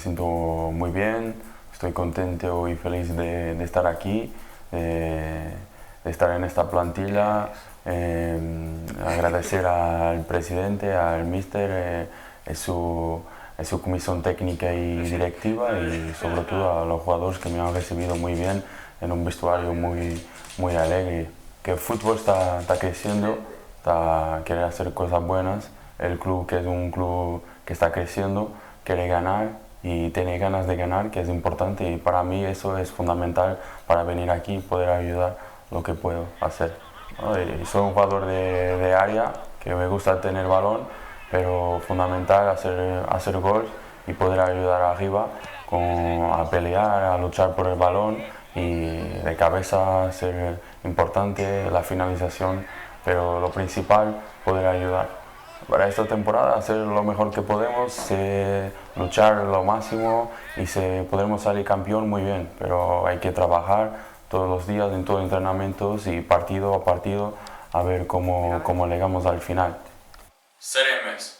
siento muy bien, estoy contento y feliz de estar aquí, de estar en esta plantilla. Agradecer al presidente, al míster, su comisión técnica y directiva, y sobre todo a los jugadores que me han recibido muy bien en un vestuario muy alegre. Que el fútbol está creciendo, quiere hacer cosas buenas. El club, que es un club que está creciendo, quiere ganar y tiene ganas de ganar, que es importante, y para mí eso es fundamental para venir aquí y poder ayudar lo que puedo hacer, ¿no? Y soy un jugador de área, que me gusta tener balón, pero fundamental hacer gol y poder ayudar arriba a pelear, a luchar por el balón, y de cabeza ser importante, la finalización, pero lo principal, poder ayudar. Para esta temporada hacer lo mejor que podemos, luchar lo máximo, y si podremos salir campeón, muy bien, pero hay que trabajar todos los días en todos los entrenamientos y partido a partido a ver cómo llegamos al final. Seremos.